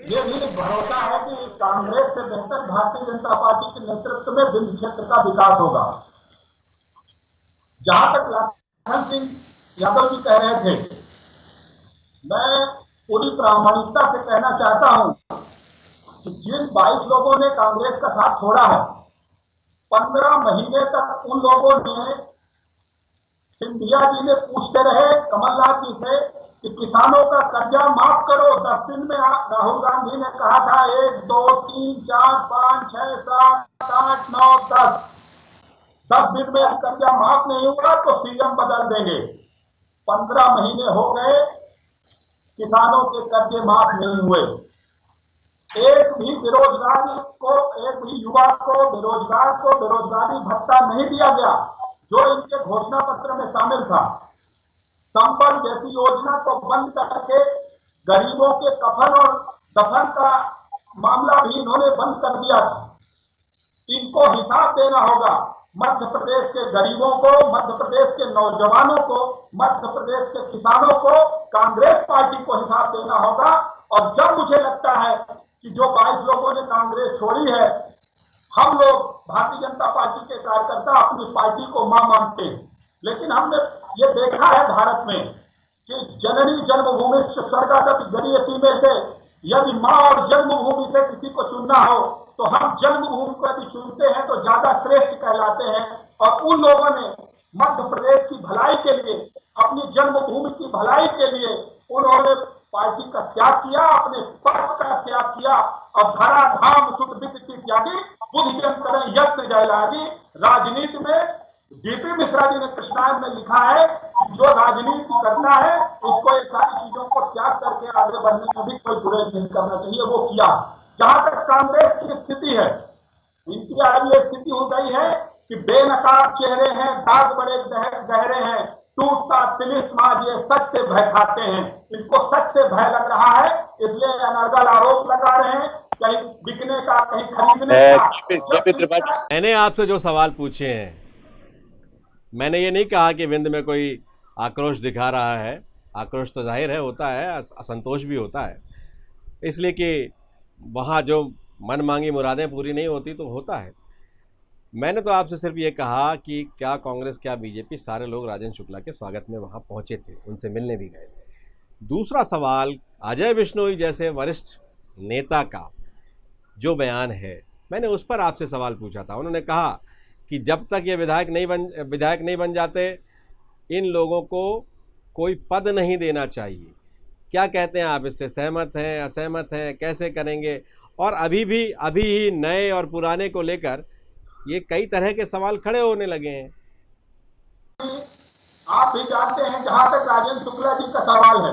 ये भी भरोसा है कि कांग्रेस से बेहतर भारतीय जनता पार्टी के नेतृत्व में विंध्य क्षेत्र का विकास होगा। जहां तक लाखन सिंह यादव जी कह रहे थे, मैं पूरी प्रामाणिकता से कहना चाहता हूं कि जिन 22 लोगों ने कांग्रेस का साथ छोड़ा है, 15 महीने तक उन लोगों ने, सिंधिया जी ने पूछते रहे कमलनाथ जी से कि किसानों का कर्जा माफ करो। 10 दिन में राहुल गांधी ने कहा था 1, 2, 3, 4, 5, 6, 7, 8, 9, 10 10 दिन में कर्जा माफ नहीं हुआ तो सीएम बदल देंगे। 15 महीने हो गए, किसानों के कर्जे माफ नहीं हुए। एक भी बेरोजगार को, एक भी युवा को, बेरोजगार को बेरोजगारी भत्ता नहीं दिया गया जो इनके घोषणा पत्र में शामिल था। संबल जैसी योजना को बंद करके गरीबों के कफन और दफन का मामला भी इन्होंने बंद कर दिया था। इनको हिसाब देना होगा। मध्य प्रदेश के गरीबों को, मध्य प्रदेश के नौजवानों को, मध्य प्रदेश के किसानों को, कांग्रेस पार्टी को हिसाब देना होगा। और जब मुझे लगता है कि जो 22 लोगों ने कांग्रेस छोड़ी है, हम लोग भारतीय जनता पार्टी के कार्यकर्ता अपनी पार्टी को मां मानते हैं, लेकिन हमने ये देखा है भारत में कि जननी जन्मभूमि स्वर्गागत गरीयसी में से यदि मां और जन्मभूमि से किसी को चुनना हो तो हम जन्मभूमि को यदि चुनते हैं तो ज्यादा श्रेष्ठ कहलाते हैं। और उन लोगों ने मध्य प्रदेश की भलाई के लिए, अपनी जन्मभूमि की भलाई के लिए उन्होंने पार्टी का त्याग किया, अपने पद का त्याग किया। और धरा धाम सुख वित्त त्यागी बुद्धिजन करें यत्न जयलागी। राजनीति में डीपी मिश्रा जी ने कृष्णायन में लिखा है कि जो राजनीति करना है उसको ये सारी चीजों को त्याग करके आगे बढ़ने में भी कोई गुरेज नहीं करना चाहिए। वो किया। जहां तक कांग्रेस की स्थिति है, इनकी आज ये स्थिति हो गई है कि बेनकाब चेहरे हैं, दाग बड़े गहरे हैं, टूटता तिलिस्माज ये सच से भय खाते हैं। इनको सच से भय लग रहा है, इसलिए अनर्गल आरोप लगा रहे हैं, कहीं बिकने का, कहीं खरीदने का। मैंने आपसे जो सवाल पूछे हैं, मैंने ये नहीं कहा कि विंध्य में कोई आक्रोश दिखा रहा है। आक्रोश तो जाहिर है होता है, असंतोष भी होता है, इसलिए कि वहाँ जो मन मांगी मुरादें पूरी नहीं होती तो होता है। मैंने तो आपसे सिर्फ ये कहा कि क्या कांग्रेस, क्या बीजेपी, सारे लोग राजेंद्र शुक्ला के स्वागत में वहाँ पहुँचे थे, उनसे मिलने भी गए थे। दूसरा सवाल, अजय बिश्नोई जैसे वरिष्ठ नेता का जो बयान है, मैंने उस पर आपसे सवाल पूछा था। उन्होंने कहा कि जब तक ये विधायक नहीं बन जाते, इन लोगों को कोई पद नहीं देना चाहिए। क्या कहते हैं आप इससे? सहमत हैं, असहमत हैं, कैसे करेंगे? और अभी ही नए और पुराने को लेकर ये कई तरह के सवाल खड़े होने लगे हैं। आप भी जानते हैं, जहां तक राजेंद्र शुक्ला जी का सवाल है,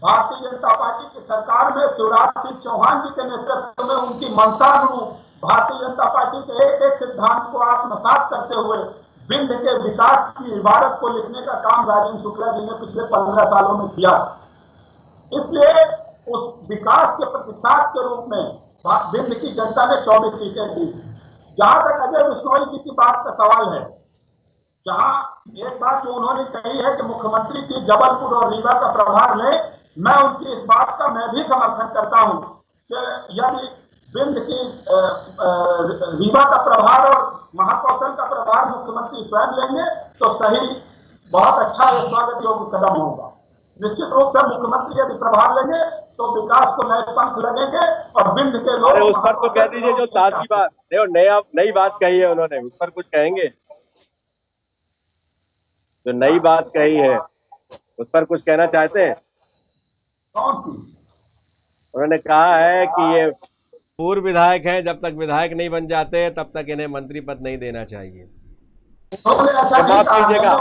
भारतीय जनता पार्टी की सरकार में शिवराज सिंह चौहान जी के नेतृत्व में उनकी मंशानुरूप भारतीय जनता पार्टी के एक सिद्धांत को आत्मसात करते हुए विंध्य के विकास की इबारत को लिखने का काम राजेंद्र शुक्ला जी ने पिछले 15 सालों में किया। इसलिए उस विकास के प्रतिसाद के रूप में विंध्य की जनता ने 24 सीटें दी। जहां तक अजय बिश्नोई जी की बात का सवाल है, जहां एक बात जो उन्होंने कही है कि मुख्यमंत्री की जबलपुर और रीवा का प्रभार ले, मैं उनकी इस बात का मैं भी समर्थन करता हूं कि यदि विंध्य की रीवा का प्रभार और महाकौशल का प्रभार मुख्यमंत्री स्वयं लेंगे तो सही, बहुत अच्छा स्वागत योग्य कदम होगा। निश्चित रूप से मुख्यमंत्री यदि प्रभार लेंगे तो विकास को नए पंख लगेंगे और विंध्य के लोग। उस पर तो कह दीजिए, जो ताजी बात, नई बात कही है उन्होंने, उस पर कुछ कहेंगे? जो नई बात कही है उस पर कुछ कहना चाहते हैं? कौन सी? उन्होंने कहा है कि ये पूर्व विधायक हैं, जब तक विधायक नहीं बन जाते तब तक इन्हें मंत्री पद नहीं देना चाहिए। माफ कीजिएगा,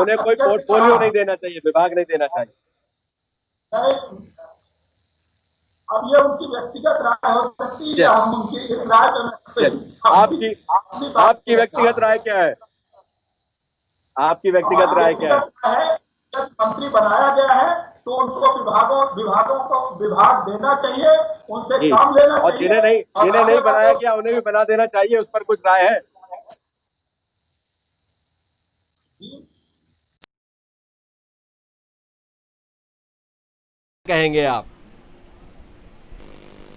उन्हें कोई पोर्टफोलियो नहीं देना चाहिए, विभाग नहीं देना चाहिए। अब ये उनकी व्यक्तिगत राय हो सकती है, हम उनकी इस राय आपकी व्यक्तिगत राय क्या है? आपकी व्यक्तिगत राय क्या है? जब मंत्री बनाया गया है तो उनको विभागों को विभाग देना चाहिए, उनसे काम लेना और चाहिए। जिन्हें नहीं बनाया गया उन्हें भी बना देना चाहिए, उस पर कुछ राय है? कहेंगे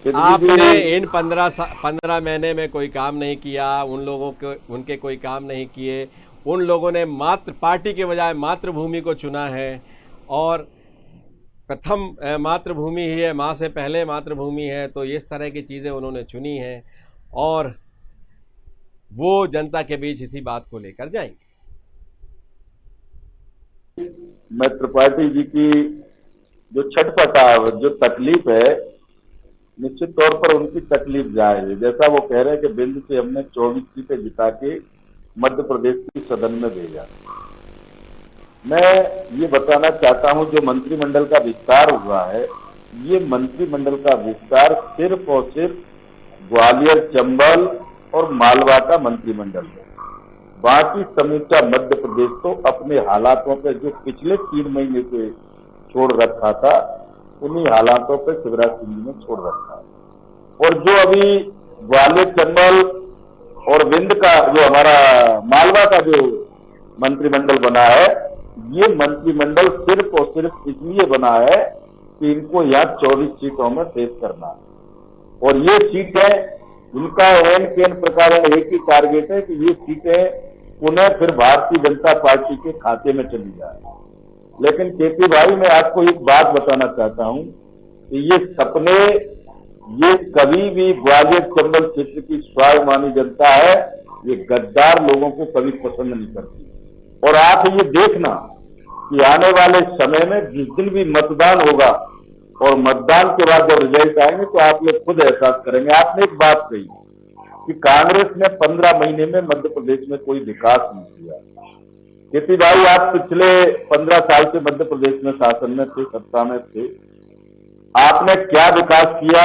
आपने इन 15 महीने में कोई काम नहीं किया, उन लोगों को उनके कोई काम नहीं किए, उन लोगों ने मात्र पार्टी के बजाय मातृभूमि को चुना है और प्रथम मातृभूमि ही है, माँ से पहले मातृभूमि है, तो इस तरह की चीज़ें उन्होंने चुनी हैं और वो जनता के बीच इसी बात को लेकर जाएंगे। मैं त्रिपाठी जी की जो छटपटाहट, जो तकलीफ है, निश्चित तौर पर उनकी तकलीफ जायज है। जैसा वो कह रहे हैं कि बिंद से हमने 24 सीटें जिता के मध्य प्रदेश की सदन में भेजा। मैं ये बताना चाहता हूं, जो मंत्रिमंडल का विस्तार हुआ है, ये मंत्रिमंडल का विस्तार सिर्फ और सिर्फ ग्वालियर, चंबल और मालवा का मंत्रिमंडल है। बाकी समूचा मध्य प्रदेश तो अपने हालातों पे जो पिछले 3 महीने से छोड़ रखा था, उन्हीं हालातों पे शिवराज सिंह जी ने छोड़ रखा है। और जो अभी ग्वालियर, चंबल और विंध्य का जो हमारा मालवा का जो मंत्रिमंडल बना है, ये मंत्रिमंडल सिर्फ और सिर्फ इसलिए बना है कि इनको यहाँ 24 सीटों में फेस करना है। और ये सीटें, इनका एन केन प्रकार एक ही टारगेट है कि ये सीटें पुनः फिर भारतीय जनता पार्टी के खाते में चली जाए। लेकिन केपी भाई, मैं आपको एक बात बताना चाहता हूं कि ये सपने, ये कभी भी ग्वालियर चंबल क्षेत्र की स्वाभिमानी जनता है, ये गद्दार लोगों को कभी पसंद नहीं करती। और आप ये देखना कि आने वाले समय में जिस दिन भी मतदान होगा और मतदान के बाद जब रिजल्ट आएंगे तो आप लोग खुद एहसास करेंगे। आपने एक बात कही कि कांग्रेस ने 15 महीने में मध्य प्रदेश में कोई विकास नहीं किया। केपी भाई, आप पिछले 15 साल से मध्य प्रदेश में शासन में थे, सत्ता में थे, आपने क्या विकास किया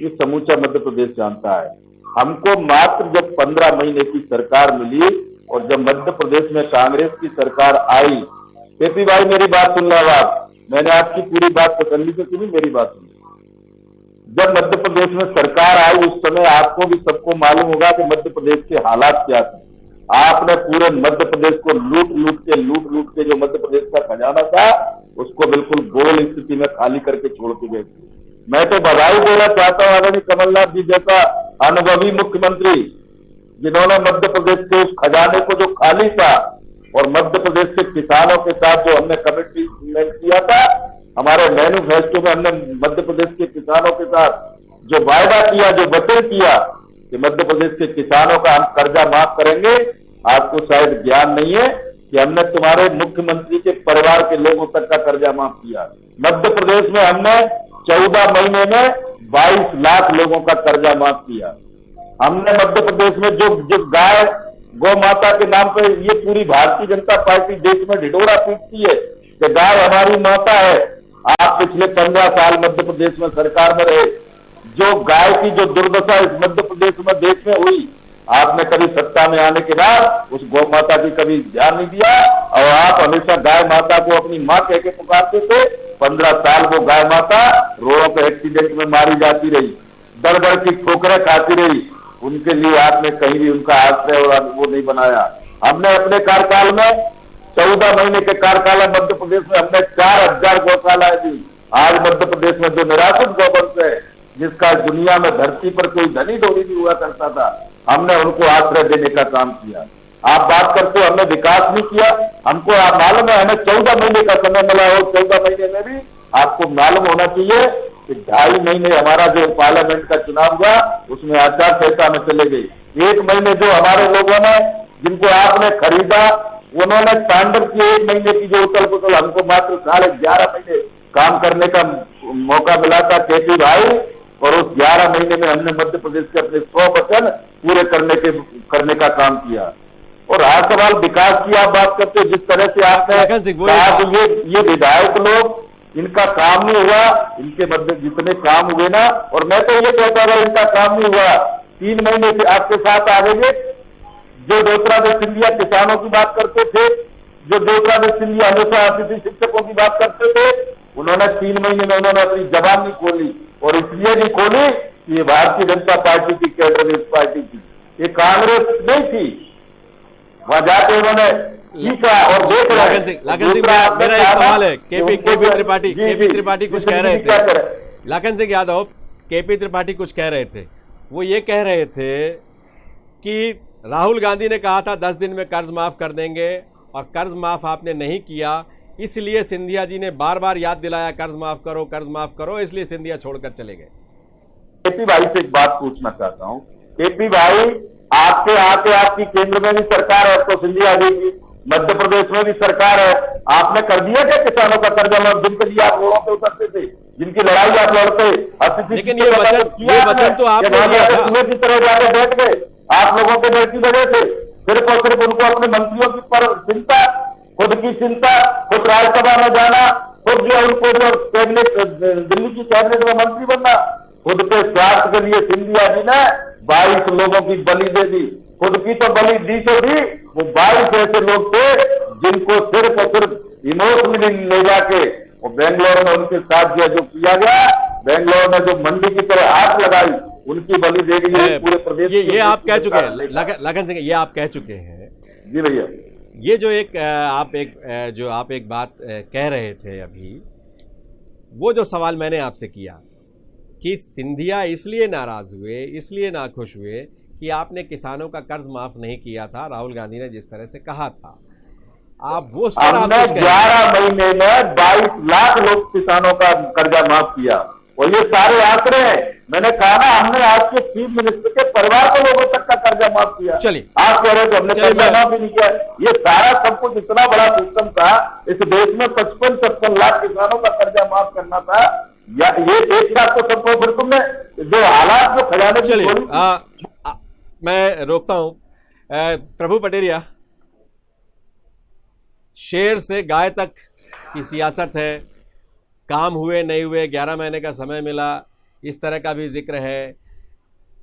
ये समूचा मध्य प्रदेश जानता है। हमको मात्र जब 15 महीने की सरकार मिली और जब मध्य प्रदेश में कांग्रेस की सरकार आई, केपी भाई मेरी बात सुन लो आप, मैंने आपकी पूरी बात तसल्ली से सुनी, मेरी बात सुनी। जब मध्य प्रदेश में सरकार आई उस समय आपको भी सबको मालूम होगा कि मध्य प्रदेश के हालात क्या थे। आपने पूरे मध्य प्रदेश को लूट लूट के जो मध्य प्रदेश का खजाना था उसको बिल्कुल गोल स्थिति में खाली करके छोड़ के गए थे। मैं तो बधाई देना चाहता हूं आदरणीय कमलनाथ जी जैसा अनुभवी मुख्यमंत्री, जिन्होंने मध्य प्रदेश के उस खजाने को जो खाली था और मध्य प्रदेश के किसानों के साथ जो हमने कमिटमेंट किया था, हमारे मैनिफेस्टो में हमने मध्य प्रदेश के किसानों के साथ जो वायदा किया, जो वचन किया कि मध्य प्रदेश के किसानों का हम कर्जा माफ करेंगे, आपको शायद ज्ञान नहीं है कि हमने तुम्हारे मुख्यमंत्री के परिवार के लोगों तक का कर्जा माफ किया। मध्य प्रदेश में हमने 14 महीने में 22 लाख लोगों का कर्जा माफ किया। हमने मध्य प्रदेश में जो गाय गौ माता के नाम पर ये पूरी भारतीय जनता पार्टी देश में ढिढोरा पीटती है कि गाय हमारी माता है। आप पिछले 15 साल मध्य प्रदेश में सरकार में रहे, जो गाय की जो दुर्दशा इस मध्य प्रदेश में देश में हुई, आपने कभी सत्ता में आने के बाद उस गौ माता की कभी ध्यान नहीं दिया और आप हमेशा गाय माता को अपनी मां कह के पुकारते थे। 15 साल वो गाय माता रोडों के एक्सीडेंट में मारी जाती रही, दर दर की ठोकरें खाती रही, उनके लिए आपने कहीं भी उनका आश्रय और वो नहीं बनाया। हमने अपने कार्यकाल में 14 महीने के कार्यकाल में मध्य प्रदेश में हमने 4000 गौशालाएं दी। आज मध्य प्रदेश में जो निराश्रित गौवंश है, जिसका दुनिया में धरती पर कोई धनी धोनी नहीं हुआ करता था, हमने उनको आश्रय देने का काम किया। आप बात करते हो हमने विकास नहीं किया, हमको आप मालूम है हमें 14 महीने का समय मिला और 14 महीने में भी आपको मालूम होना चाहिए कि 2.5 महीने हमारा जो पार्लियामेंट का चुनाव हुआ उसमें आचार संहिता में चले गई। 1 महीने जो हमारे लोगों ने, जिनको आपने खरीदा, उन्होंने तांडव की 1 महीने की जो उथल पुथल, हमको मात्र 11.5 महीने काम करने का मौका मिला था केपी भाई, और उस 11 महीने में हमने मध्य प्रदेश के अपने 100 वचन पूरे करने का काम किया। और हर सवाल विकास की आप बात करते हो, जिस तरह से आपने कहा कि ये विधायक लोग, इनका काम नहीं हुआ, इनके मध्य जितने काम हुए ना, और मैं तो ये कहता था इनका काम नहीं हुआ। 3 महीने से आपके साथ आ गए जो ज्योतिरादित्य सिंधिया किसानों की बात करते थे, जो ज्योतिरादित्य सिंधिया हमेशा अतिथि शिक्षकों की बात करते थे, उन्होंने 3 महीने में उन्होंने अपनी जबान नहीं खोली, और इसलिए नहीं खोली कि ये भारतीय जनता पार्टी की कैडर पार्टी थी, ये कांग्रेस नहीं थी। वहां जाके उन्होंने और देख लाखन सिंह मेरा एक सवाल है, केपी त्रिपाठी कुछ कह रहे थे, लाखन सिंह यादव, केपी त्रिपाठी कुछ कह रहे थे, वो ये कह रहे थे कि राहुल गांधी ने कहा था 10 दिन में कर्ज माफ कर देंगे और कर्ज माफ आपने नहीं किया, इसलिए सिंधिया जी ने बार बार याद दिलाया कर्ज माफ करो, इसलिए सिंधिया छोड़कर चले गए। केपी भाई से एक बात पूछना चाहता हूं, केपी भाई आपके आके आपकी केंद्र में भी सरकार है, तो सिंधिया जी की मध्य प्रदेश में भी सरकार है, आपने कर दिया क्या किसानों का कर्जा माफ, जिनके लिए आप रोडों पे उतरते थे, जिनकी लड़ाई आप लड़ते? लेकिन ये वचन तो आपने दिया था, की तरह जाकर बैठ गए, आप लोगों के डर की वजह से सिर्फ और सिर्फ उनको अपने मंत्रियों की पर चिंता, खुद की चिंता, खुद राज्यसभा में जाना, खुद जो उनको जो कैबिनेट, दिल्ली की कैबिनेट में मंत्री बनना, खुद के स्वार्थ के लिए सिंधिया जी ने 22 लोगों की बलि दे दी। खुद की तो बलि दी तो दी, वो 22 ऐसे लोग थे जिनको सिर्फ और सिर्फ इमोशनली ले जाके वो बेंगलोर में उनके साथ जो किया गया, बेंगलोर में जो मंडी की तरह आग लगाई, उनकी बलि दे दी है पूरे प्रदेश। ये आप कह चुके हैं लखन सिंह, ये आप कह चुके हैं जी भैया। ये जो आप एक बात कह रहे थे अभी, वो जो सवाल मैंने आपसे किया कि सिंधिया इसलिए नाराज हुए, इसलिए नाखुश हुए कि आपने किसानों का कर्ज माफ नहीं किया था, राहुल गांधी ने जिस तरह से कहा था। आप वो 11 महीने में 22 लाख लोग किसानों का कर्जा माफ किया, और ये सारे आंकड़े हैं। मैंने कहा ना, हमने आज के चीफ मिनिस्टर के परिवार के लोगों तक का कर्जा माफ किया। चलिए, आप कह रहे थे हमने कर्जा माफ ही नहीं किया। ये सारा सब कुछ इतना बड़ा सिस्टम था, इस देश में 55-56 लाख किसानों का कर्जा माफ करना था, या ये एक साथ तो सबको, फिर तुमने जो हालात जो खजाने। चलिए मैं रोकता हूं। प्रभु पटेरिया, शेर से गाय तक की सियासत है, काम हुए नहीं हुए, 11 महीने का समय मिला, इस तरह का भी जिक्र है।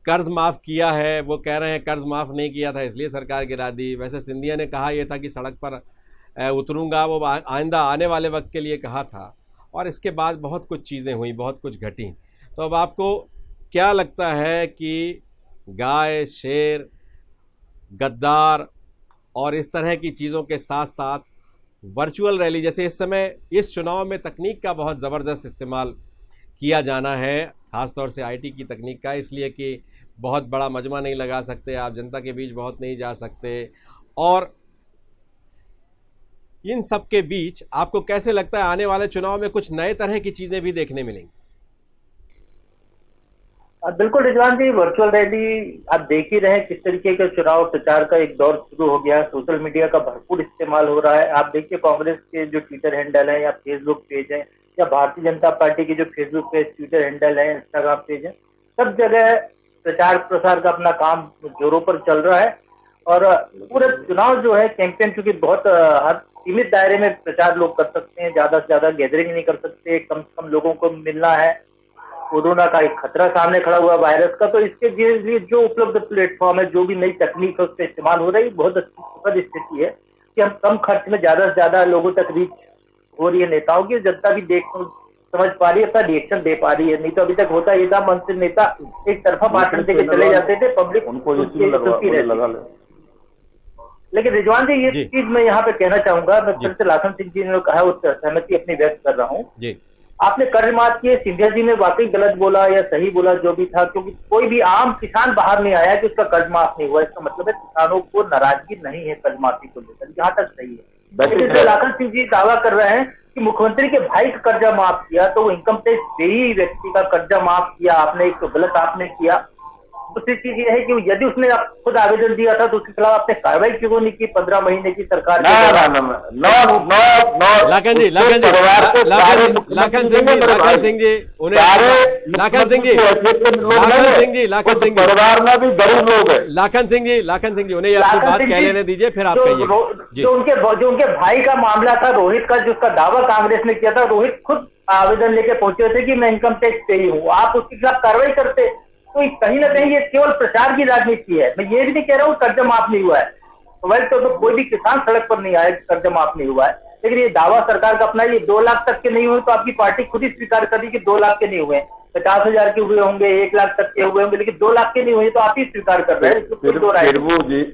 कर्ज माफ़ किया है, वो कह रहे हैं कर्ज माफ़ नहीं किया था इसलिए सरकार गिरा दी। वैसे सिंधिया ने कहा यह था कि सड़क पर उतरूंगा, वो आइंदा आने वाले वक्त के लिए कहा था, और इसके बाद बहुत कुछ चीज़ें हुई, बहुत कुछ घटी। तो अब आपको क्या लगता है कि गाय, शेर, गद्दार और इस तरह की चीज़ों के साथ साथ वर्चुअल रैली, जैसे इस समय इस चुनाव में तकनीक का बहुत ज़बरदस्त इस्तेमाल किया जाना है, ख़ासतौर से आईटी की तकनीक का, इसलिए कि बहुत बड़ा मजमा नहीं लगा सकते आप, जनता के बीच बहुत नहीं जा सकते, और इन सब के बीच आपको कैसे लगता है आने वाले चुनाव में कुछ नए तरह की चीज़ें भी देखने मिलेंगी? बिल्कुल रिजवान जी, वर्चुअल रैली आप देख ही रहे हैं किस तरीके का चुनाव प्रचार का एक दौर शुरू हो गया है। सोशल मीडिया का भरपूर इस्तेमाल हो रहा है। आप देखिए कांग्रेस के जो ट्विटर हैंडल है या फेसबुक पेज है, या भारतीय जनता पार्टी की जो फेसबुक पेज, ट्विटर हैंडल है, इंस्टाग्राम पेज है, सब जगह प्रचार प्रसार का अपना काम जोरों पर चल रहा है। और पूरा चुनाव जो है कैंपेन, चूंकि बहुत हर सीमित दायरे में प्रचार लोग कर सकते हैं, ज्यादा से ज्यादा गैदरिंग नहीं कर सकते, कम से कम लोगों को मिलना है, कोरोना का एक खतरा सामने खड़ा हुआ वायरस का, तो इसके लिए जो उपलब्ध प्लेटफॉर्म है, जो भी नई तकनीक है, उस पर इस्तेमाल हो रही है। बहुत अच्छी सुखद स्थिति है कि हम कम खर्च में ज्यादा से ज्यादा लोगों तक रीच हो रही है नेताओं की, जनता भी देख समझ पा रही है, अपना रिएक्शन दे पा रही है। नहीं तो अभी तक होता ये था, मंच से नेता एक तरफा भाषण देकर चले जाते थे, पब्लिक सुनती रहती। लेकिन रिजवान जी, ये चीज मैं यहाँ पे कहना चाहूंगा, मैं फिर से लाखन सिंह जी ने कहा उस सहमति अपनी व्यक्त कर रहा हूँ। आपने कर्ज माफ किए, सिंधिया जी ने वाकई गलत बोला या सही बोला, जो भी था, क्योंकि कोई भी आम किसान बाहर नहीं आया कि उसका कर्ज माफ नहीं हुआ। इसका मतलब है किसानों को नाराजगी नहीं है कर्ज माफी को लेकर, यहाँ तक सही है। लेकिन जो लाखन सिंह जी दावा कर रहे हैं कि मुख्यमंत्री के भाई का कर्जा माफ किया, तो वो इनकम टैक्स देही व्यक्ति का कर्जा माफ किया आपने, एक तो गलत आपने किया। दूसरी चीज ये है कि यदि उसने खुद आवेदन दिया था तो उसके खिलाफ आपने कार्रवाई क्यों नहीं की 15 महीने की सरकार? लाखन सिंह जी उन्हें अपनी बात कह लेने दीजिए, फिर आप कहिए। जो उनके भाई का मामला था, रोहित का, जिसका दावा कांग्रेस ने किया था, रोहित खुद आवेदन लेके पहुंचे थे कि मैं इनकम टैक्स पे ही हूँ, आप उसके खिलाफ कार्रवाई करते। तो कहीं ना कहीं ये केवल प्रचार की राजनीति है। मैं ये भी नहीं कह रहा हूँ कर्जा माफ नहीं हुआ है, तो कोई भी किसान सड़क पर नहीं आया, कर्जा माफ नहीं हुआ है। लेकिन ये दावा सरकार का अपना, ये 2 लाख तक के नहीं हुए, तो आपकी पार्टी खुद ही स्वीकार कर दी कि 2 लाख के नहीं हुए, 50,000 के हुए होंगे, 1 लाख तक के हुए होंगे, लेकिन 2 लाख के नहीं हुए, तो आप ही स्वीकार कर रहे हैं।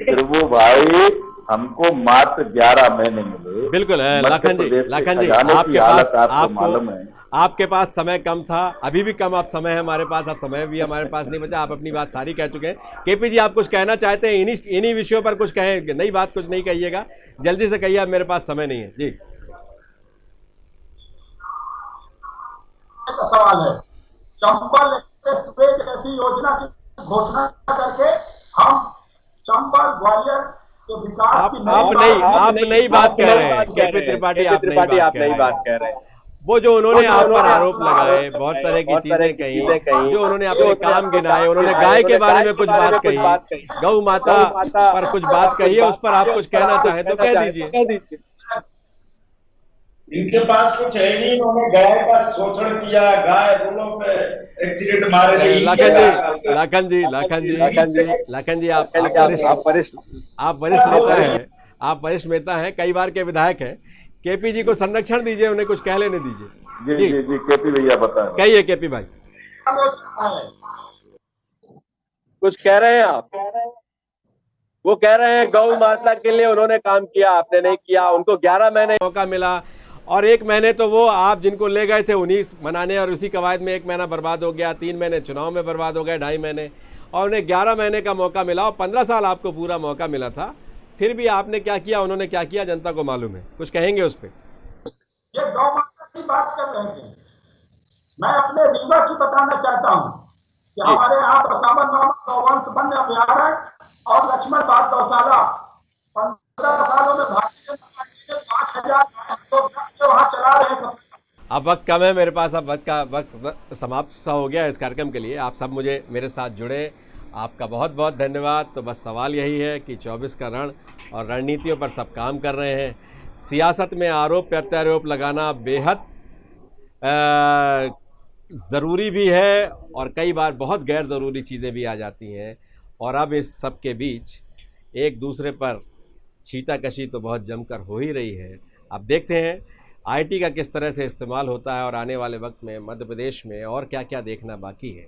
फिर भाई, हमको मात्र 11 महीने मिले। बिल्कुल है लाखन जी, आपके पास समय कम था, अभी भी कम आप समय है हमारे पास, अब समय भी हमारे पास नहीं बचा, आप अपनी बात सारी कह चुके हैं। केपी जी, आप कुछ कहना चाहते हैं इन्हीं विषयों पर? कुछ कहें, नई बात कुछ नहीं कहिएगा, जल्दी से कहिए, अब मेरे पास समय नहीं है जी। सवाल है, चंबल एक्सप्रेस वे जैसी योजना की घोषणा करके हम चंबल ग्वालियर के विकास आप नई बात कह रहे हैं केपी त्रिपाठी, आप नई बात कह रहे हैं। वो जो उन्होंने आप पर आरोप लगाए, बहुत तरह की चीजें कही, जो उन्होंने अपने काम गिनाए, उन्होंने गाय के बारे में कुछ बात कही, गौ माता पर कुछ बात कही है, उस पर आप कुछ कहना चाहें तो कह दीजिए। इनके पास कुछ है नहीं, उन्होंने गाय का शोषण किया, गाय रोडों पे एक्सीडेंट मारे। लाखन जी आप वरिष्ठ नेता हैं, आप वरिष्ठ नेता हैं, कई बार के विधायक हैं। केपी जी को संरक्षण दीजिए, उन्हें कुछ कह लेने दीजिए। जी केपी भैया बताएं। कहिए केपी भाई। कुछ कह रहे हैं आप? वो कह रहे हैं गौ माता के लिए उन्होंने काम किया, आपने नहीं किया। उनको 11 महीने मौका मिला और 1 महीने तो वो आप जिनको ले गए थे उन्हीं मनाने, और उसी कवायद में 1 महीना बर्बाद हो गया, 3 महीने चुनाव में बर्बाद हो गए, 2.5 महीने, और उन्हें 11 महीने का मौका मिला और 15 साल आपको पूरा मौका मिला था। फिर भी आपने क्या किया, उन्होंने क्या किया, जनता को मालूम है। कुछ कहेंगे उस पर? ये गौ माता की बात कर रहे थे, मैं अपने रीवा की बताना चाहता हूँ कि हमारे यहाँ प्रसावन गौवंश वन्य अभ्यारण्य और लक्ष्मण बाग गौशाला 15 सालों में भारतीय जनता पार्टी ने 5000 वहाँ चला रहे हैं। अब वक्त कम है मेरे पास, अब वक्त समाप्त सा हो गया इस कार्यक्रम के लिए। आप सब मुझे मेरे साथ जुड़े, आपका बहुत बहुत धन्यवाद। तो बस सवाल यही है कि 24 का रण और रणनीतियों पर सब काम कर रहे हैं। सियासत में आरोप प्रत्यारोप लगाना बेहद ज़रूरी भी है और कई बार बहुत गैर ज़रूरी चीज़ें भी आ जाती हैं, और अब इस सब के बीच एक दूसरे पर छींटाकशी तो बहुत जमकर हो ही रही है। अब देखते हैं आईटी का किस तरह से इस्तेमाल होता है और आने वाले वक्त में मध्य प्रदेश में और क्या क्या देखना बाकी है,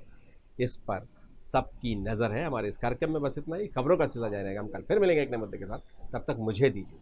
इस पर सबकी नज़र है। हमारे इस कार्यक्रम में बस इतना ही। खबरों का सिलसिला जारी रहेगा, हम कल फिर मिलेंगे एक नए मुद्दे के साथ। तब तक मुझे दीजिए।